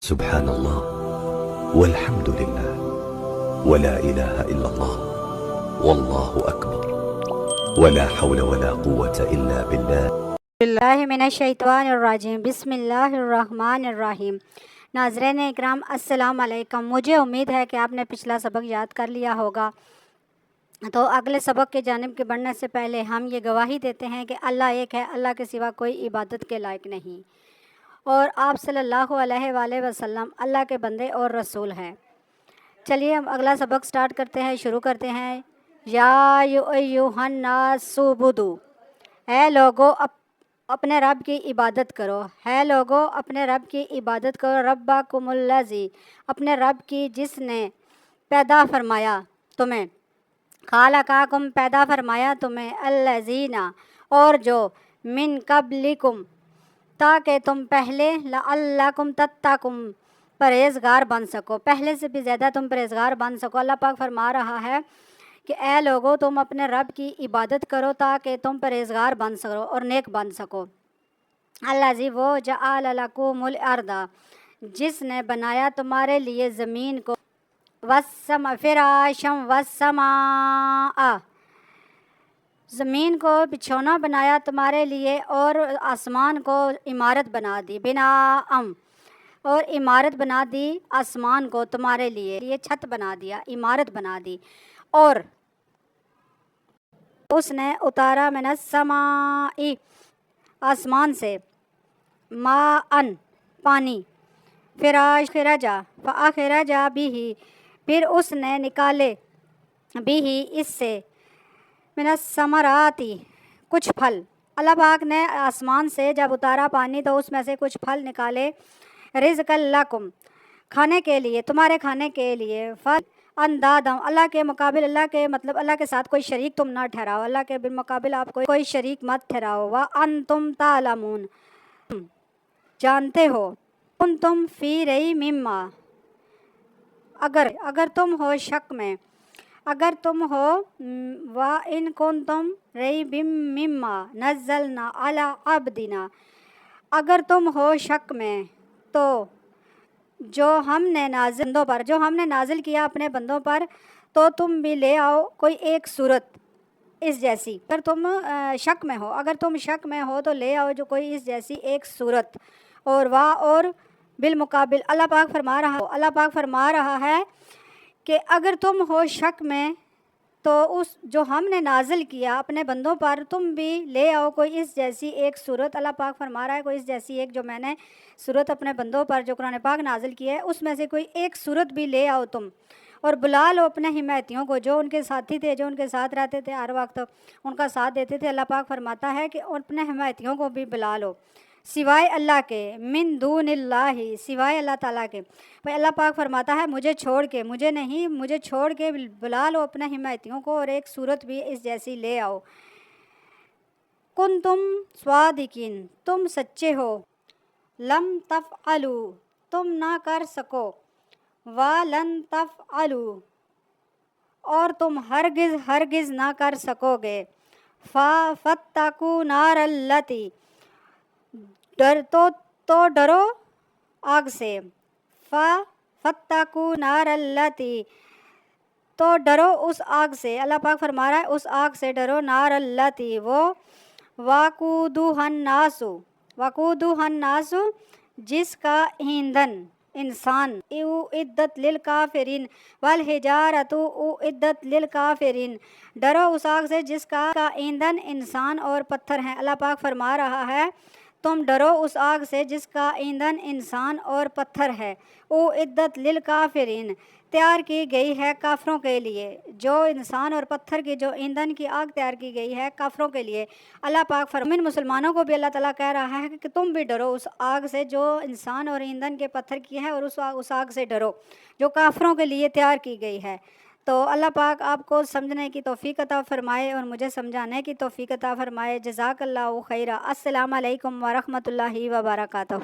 سبحان اللہ والحمد للہ ولا الہ الا اللہ واللہ اکبر ولا حول ولا قوة الا باللہ اللہ من الشیطان الرجیم بسم اللہ الرحمن الرحیم۔ ناظرین اکرام السلام علیکم۔ مجھے امید ہے کہ آپ نے پچھلا سبق یاد کر لیا ہوگا، تو اگلے سبق کے جانب کے بڑھنے سے پہلے ہم یہ گواہی دیتے ہیں کہ اللہ ایک ہے، اللہ کے سوا کوئی عبادت کے لائق نہیں، اور آپ صلی اللہ علیہ وآلہ وسلم اللہ کے بندے اور رسول ہیں۔ چلیے ہم اگلا سبق سٹارٹ کرتے ہیں، شروع کرتے ہیں۔ یا ایھا الناس اعبدوا، اے لوگو اپنے رب کی عبادت کرو، ہے لوگو اپنے رب کی عبادت کرو، ربکم الذی، اپنے رب کی جس نے پیدا فرمایا تمہیں، خالقکم پیدا فرمایا تمہیں، الذین اور جو، من قبلکم تاکہ تم پہلے، لعلکم تتقون پرہیزگار بن سکو، پہلے سے بھی زیادہ تم پرہیزگار بن سکو۔ اللہ پاک فرما رہا ہے کہ اے لوگو تم اپنے رب کی عبادت کرو تاکہ تم پرہیزگار بن سکو اور نیک بن سکو۔ الذی وہ، جعل لکم الارض جس نے بنایا تمہارے لیے زمین کو، والسماء فراشا والسماء زمین کو بچھونا بنایا تمہارے لیے، اور آسمان کو عمارت بنا دی، بناء اور عمارت بنا دی آسمان کو تمہارے لیے، یہ چھت بنا دیا، عمارت بنا دی، اور اس نے اتارا من السماء آسمان سے، ماء پانی، فراجا فاخرجا بھی پھر اس نے نکالے، بھی اس سے، من الثمرات کچھ پھل، اللہ پاک نے آسمان سے جب اتارا پانی تو اس میں سے کچھ پھل نکالے، رزقا لکم کھانے کے لیے، تمہارے کھانے کے لیے، اندادم اللہ کے مقابل، اللہ کے مطلب اللہ کے ساتھ کوئی شریک تم نہ ٹھہراؤ، اللہ کے بالمقابل آپ کوئی شریک مت ٹھہراؤ، وانتم تعلمون جانتے ہو، کنتم فی ریب مما اگر تم ہو شک میں، اگر تم ہو، وَإِن كُنتُمْ رَيْبٍ مِّمَّا نَزَّلْنَا عَلَىٰ عَبْدِنَا اگر تم ہو شک میں تو جو ہم نے نازل کیا اپنے بندوں پر، تو تم بھی لے آؤ کوئی ایک صورت اس جیسی، اگر تم شک میں ہو، اگر تم شک میں ہو تو لے آؤ جو کوئی اس جیسی ایک صورت، اور بالمقابل اللہ پاک فرما رہا ہے کہ اگر تم ہو شک میں تو اس جو ہم نے نازل کیا اپنے بندوں پر تم بھی لے آؤ کوئی اس جیسی ایک صورت۔ اللہ پاک فرما رہا ہے کوئی اس جیسی ایک جو میں نے صورت اپنے بندوں پر جو قرآن پاک نازل کیا ہے اس میں سے کوئی ایک صورت بھی لے آؤ تم، اور بلا لو اپنے حمایتیوں کو جو ان کے ساتھی تھے، جو ان کے ساتھ رہتے تھے، ہر وقت ان کا ساتھ دیتے تھے۔ اللہ پاک فرماتا ہے کہ اپنے حمایتیوں کو بھی بلا لو، سوائے اللہ کے، من دون اللہ سوائے اللہ تعالیٰ کے۔ بھائی اللہ پاک فرماتا ہے مجھے چھوڑ کے بلا لو اپنے حمایتیوں کو، اور ایک صورت بھی اس جیسی لے آؤ۔ کنتم صادقین تم سچے ہو، لم تفعلوا تم نہ کر سکو، ولن تفعلوا اور تم ہرگز نہ کر سکو گے، فاتقوا نار التی تو ڈرو آگ سے، فاتقوا نار التی تو ڈرو اس آگ سے، اللہ پاک فرما رہا ہے اس آگ سے ڈرو، نار التی وہ، وقودها الناس جس کا ایندھن انسان، اعدت للکافرین والحجارۃ اعدت للکافرین ڈرو اس آگ سے جس کا ایندھن انسان اور پتھر ہیں۔ اللہ پاک فرما رہا ہے تم ڈرو اس آگ سے جس کا ایندھن انسان اور پتھر ہے، اعدت للکافرین تیار کی گئی ہے کافروں کے لیے، جو انسان اور پتھر کی جو ایندھن کی آگ تیار کی گئی ہے کافروں کے لیے۔ اللہ پاک فرمان مسلمانوں کو بھی اللہ تعالیٰ کہہ رہا ہے کہ تم بھی ڈرو اس آگ سے جو انسان اور ایندھن کے پتھر کی ہے، اور اس آگ سے ڈرو جو کافروں کے لیے تیار کی گئی ہے۔ تو اللہ پاک آپ کو سمجھنے کی توفیق عطا فرمائے اور مجھے سمجھانے کی توفیق عطا فرمائے۔ جزاک اللہ خیرا۔ السلام علیکم ورحمۃ اللہ وبرکاتہ۔